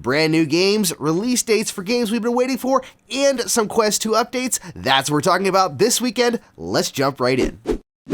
brand new games, release dates for games we've been waiting for, and some Quest 2 updates. That's what we're talking about this weekend. Let's jump right in.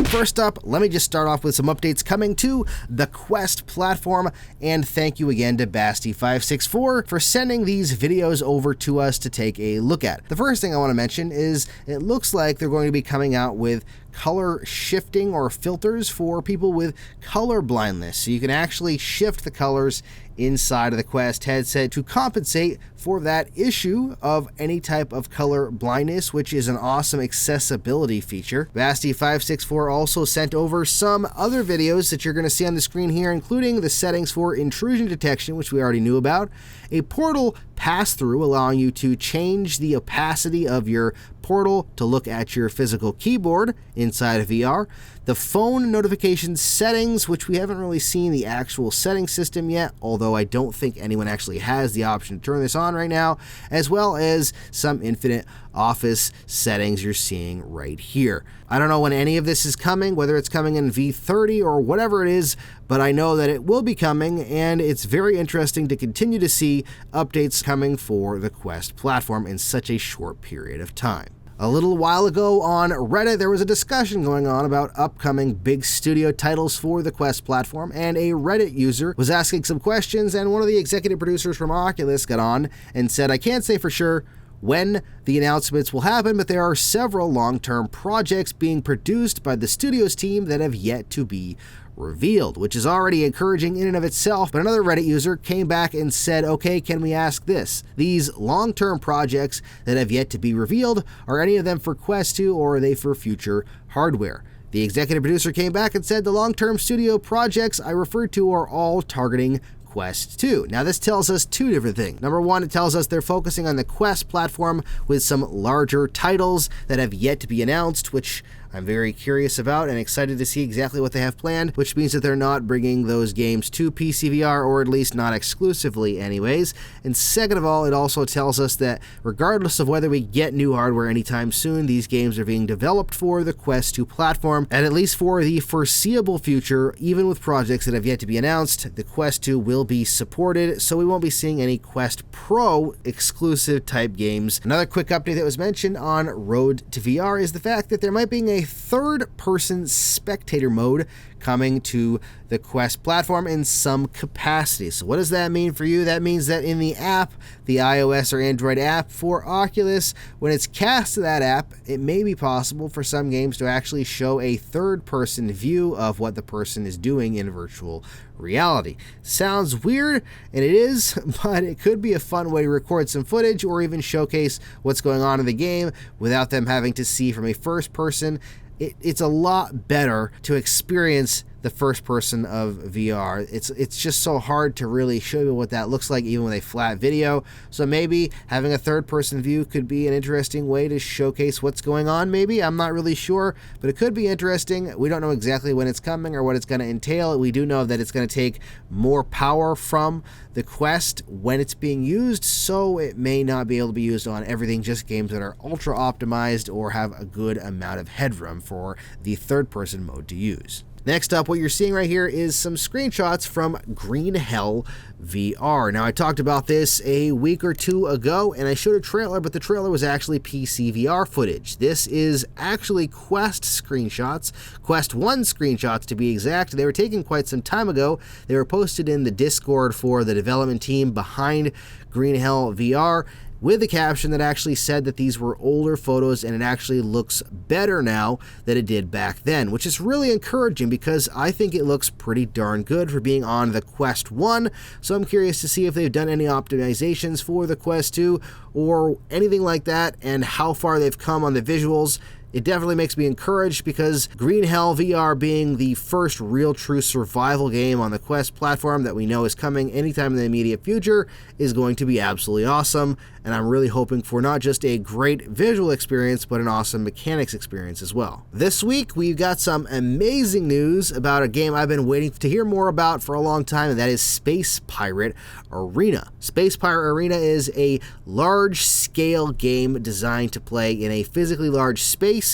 First up, let me just start off with some updates coming to the Quest platform, and thank you again to Basti564 for sending these videos over to us to take a look at. The first thing I want to mention is it looks like they're going to be coming out with color shifting or filters for people with color blindness, so you can actually shift the colors inside of the Quest headset to compensate for that issue of any type of color blindness, which is an awesome accessibility feature. Basti564 also sent over some other videos that you're going to see on the screen here, including the settings for intrusion detection, which we already knew about, a portal pass-through allowing you to change the opacity of your portal to look at your physical keyboard inside of VR, the phone notification settings, which we haven't really seen the actual setting system yet, although I don't think anyone actually has the option to turn this on right now, as well as some Infinite Office settings you're seeing right here. I don't know when any of this is coming, whether it's coming in V30 or whatever it is, but I know that it will be coming, and it's very interesting to continue to see updates coming for the Quest platform in such a short period of time. A little while ago on Reddit, there was a discussion going on about upcoming big studio titles for the Quest platform, and a Reddit user was asking some questions, and one of the executive producers from Oculus got on and said, "I can't say for sure when the announcements will happen, but there are several long-term projects being produced by the studio's team that have yet to be revealed," which is already encouraging in and of itself. But another Reddit user came back and said, okay, can we ask this? These long-term projects that have yet to be revealed, are any of them for Quest 2 or are they for future hardware? The executive producer came back and said the long-term studio projects I referred to are all targeting Quest 2. Now this tells us two different things. Number one, it tells us they're focusing on the Quest platform with some larger titles that have yet to be announced, which I'm very curious about and excited to see exactly what they have planned, which means that they're not bringing those games to PCVR, or at least not exclusively anyways. And second of all, it also tells us that regardless of whether we get new hardware anytime soon, these games are being developed for the Quest 2 platform, and at least for the foreseeable future, even with projects that have yet to be announced, the Quest 2 will be supported, so we won't be seeing any Quest Pro exclusive type games. Another quick update that was mentioned on Road to VR is the fact that there might be a third-person spectator mode coming to the Quest platform in some capacity. So what does that mean for you? That means that in the app, the iOS or Android app for Oculus, when it's cast to that app, it may be possible for some games to actually show a third-person view of what the person is doing in virtual reality. Sounds weird, and it is, but it could be a fun way to record some footage or even showcase what's going on in the game without them having to see from a first person. It's a lot better to experience the first person of VR. It's just so hard to really show you what that looks like even with a flat video. So maybe having a third person view could be an interesting way to showcase what's going on. Maybe, I'm not really sure, but it could be interesting. We don't know exactly when it's coming or what it's going to entail. We do know that it's going to take more power from the Quest when it's being used, so it may not be able to be used on everything, just games that are ultra optimized or have a good amount of headroom for the third person mode to use. Next up, what you're seeing right here is some screenshots from Green Hell VR. Now, I talked about this a week or two ago, and I showed a trailer, but the trailer was actually PC VR footage. This is actually Quest screenshots, Quest 1 screenshots to be exact. They were taken quite some time ago. They were posted in the Discord for the development team behind Green Hell VR, with a caption that actually said that these were older photos and it actually looks better now than it did back then, which is really encouraging because I think it looks pretty darn good for being on the Quest 1, so I'm curious to see if they've done any optimizations for the Quest 2 or anything like that and how far they've come on the visuals. It definitely makes me encouraged because Green Hell VR being the first real true survival game on the Quest platform that we know is coming anytime in the immediate future is going to be absolutely awesome, and I'm really hoping for not just a great visual experience but an awesome mechanics experience as well. This week we've got some amazing news about a game I've been waiting to hear more about for a long time, and that is Space Pirate Arena. Space Pirate Arena is a large-scale game designed to play in a physically large space,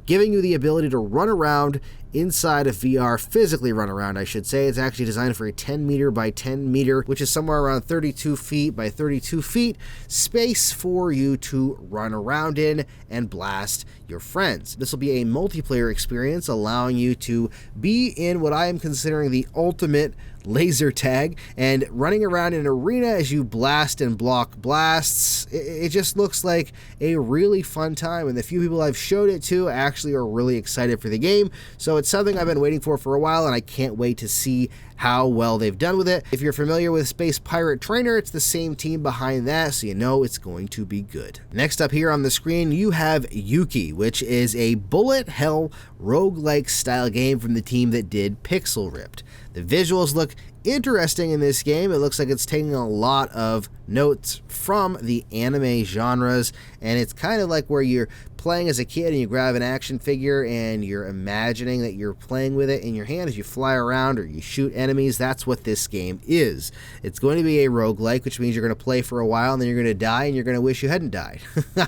giving you the ability to run around inside of VR, physically run around, I should say. It's actually designed for a 10 meter by 10 meter, which is somewhere around 32 feet by 32 feet, space for you to run around in and blast your friends. This will be a multiplayer experience, allowing you to be in what I am considering the ultimate laser tag and running around in an arena as you blast and block blasts. It just looks like a really fun time, and the few people I've showed it to actually are really excited for the game. So it's something I've been waiting for a while, and I can't wait to see how well they've done with it. If you're familiar with Space Pirate Trainer, it's the same team behind that, so you know it's going to be good. Next up here on the screen, you have Yuki, which is a bullet hell roguelike style game from the team that did Pixel Ripped. The visuals look interesting in this game. It looks like it's taking a lot of notes from the anime genres, and it's kind of like where you're playing as a kid and you grab an action figure and you're imagining that you're playing with it in your hand as you fly around or you shoot enemies. That's what this game is. It's going to be a roguelike, which means you're going to play for a while and then you're going to die and you're going to wish you hadn't died,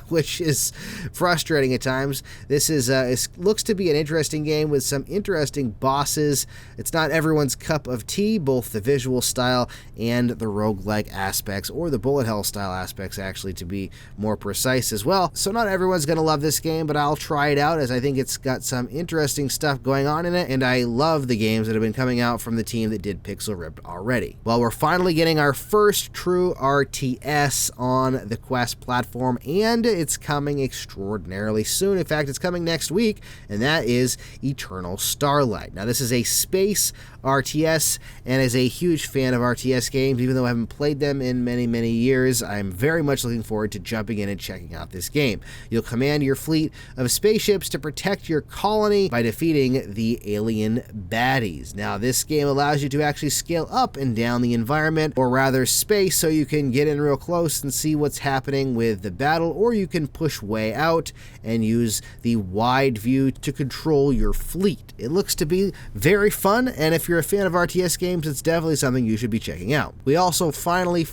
which is frustrating at times. This is looks to be an interesting game with some interesting bosses. It's not everyone's cup of tea, both the visual style and the roguelike aspects, or the bullet hell style aspects actually, to be more precise as well. So not everyone's going to love this game, but I'll try it out as I think it's got some interesting stuff going on in it, and I love the games that have been coming out from the team that did Pixel Ripped already. Well, we're finally getting our first true RTS on the Quest platform, and it's coming extraordinarily soon. In fact, it's coming next week, and that is Eternal Starlight. Now, this is a space RTS, and as a huge fan of RTS games, even though I haven't played them in many years, I'm very much looking forward to jumping in and checking out this game. You'll command your fleet of spaceships to protect your colony by defeating the alien baddies. Now, this game allows you to actually scale up and down the environment, or rather space, so you can get in real close and see what's happening with the battle, or you can push way out and use the wide view to control your fleet. It looks to be very fun, and if you're a fan of RTS games, it's definitely something you should be checking out. We also finally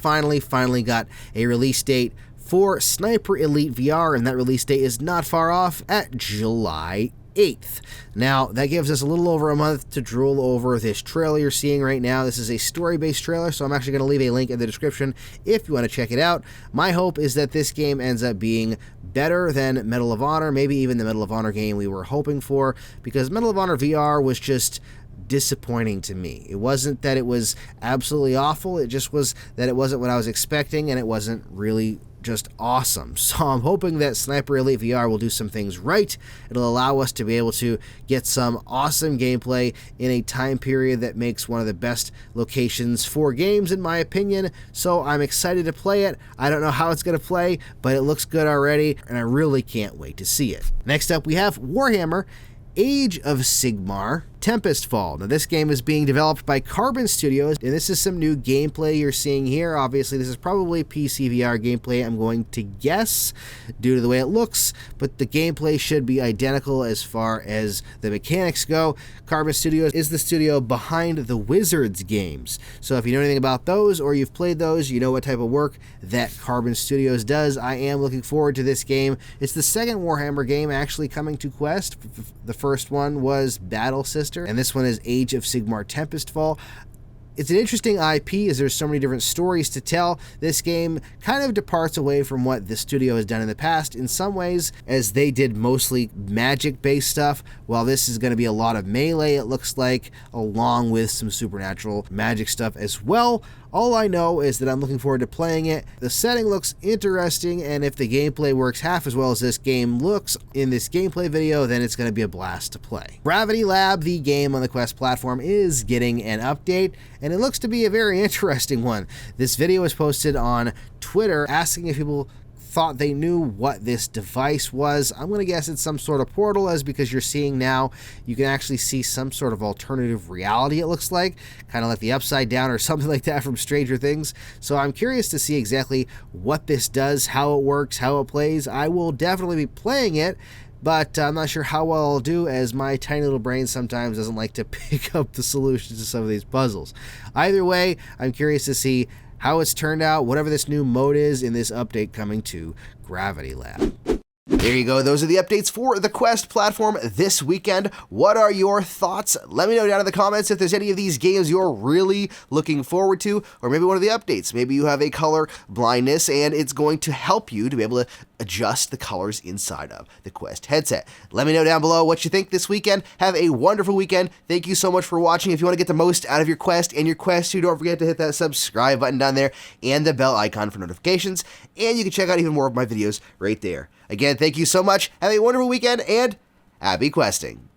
got a release date for Sniper Elite VR, and that release date is not far off at July 8th. Now, that gives us a little over a month to drool over this trailer you're seeing right now. This is a story-based trailer, so I'm actually going to leave a link in the description if you want to check it out. My hope is that this game ends up being better than Medal of Honor, maybe even the Medal of Honor game we were hoping for, because Medal of Honor VR was just disappointing to me. It wasn't that it was absolutely awful, it just was that it wasn't what I was expecting, and it wasn't really just awesome. So I'm hoping that Sniper Elite VR will do some things right. It'll allow us to be able to get some awesome gameplay in a time period that makes one of the best locations for games, in my opinion. So I'm excited to play it. I don't know how it's going to play, but it looks good already, and I really can't wait to see it. Next up, we have Warhammer Age of Sigmar Tempest Fall. Now, this game is being developed by Carbon Studios, and this is some new gameplay you're seeing here. Obviously, this is probably PC VR gameplay, I'm going to guess, due to the way it looks, but the gameplay should be identical as far as the mechanics go. Carbon Studios is the studio behind the Wizards games, so if you know anything about those, or you've played those, you know what type of work that Carbon Studios does. I am looking forward to this game. It's the second Warhammer game actually coming to Quest. The first one was Battle Sister, and this one is Age of Sigmar Tempest Fall. It's an interesting IP as there's so many different stories to tell. This game kind of departs away from what the studio has done in the past in some ways, as they did mostly magic-based stuff, while this is going to be a lot of melee, it looks like, along with some supernatural magic stuff as well. All I know is that I'm looking forward to playing it. The setting looks interesting, and if the gameplay works half as well as this game looks in this gameplay video, then it's going to be a blast to play. Gravity Lab, the game on the Quest platform, is getting an update, and it looks to be a very interesting one. This video was posted on Twitter asking if people thought they knew what this device was. I'm going to guess it's some sort of portal, as because you're seeing now, you can actually see some sort of alternative reality, it looks like, kind of like the Upside Down or something like that from Stranger Things. So I'm curious to see exactly what this does, how it works, how it plays. I will definitely be playing it, but I'm not sure how well I'll do, as my tiny little brain sometimes doesn't like to pick up the solutions to some of these puzzles. Either way, I'm curious to see how it's turned out, whatever this new mode is in this update coming to Gravity Lab. There you go. Those are the updates for the Quest platform this weekend. What are your thoughts? Let me know down in the comments if there's any of these games you're really looking forward to, or maybe one of the updates. Maybe you have a color blindness and it's going to help you to be able to adjust the colors inside of the Quest headset. Let me know down below what you think this weekend. Have a wonderful weekend. Thank you so much for watching. If you want to get the most out of your Quest and your Quest 2, don't forget to hit that subscribe button down there and the bell icon for notifications. And you can check out even more of my videos right there. Again, thank you so much. Have a wonderful weekend and happy questing.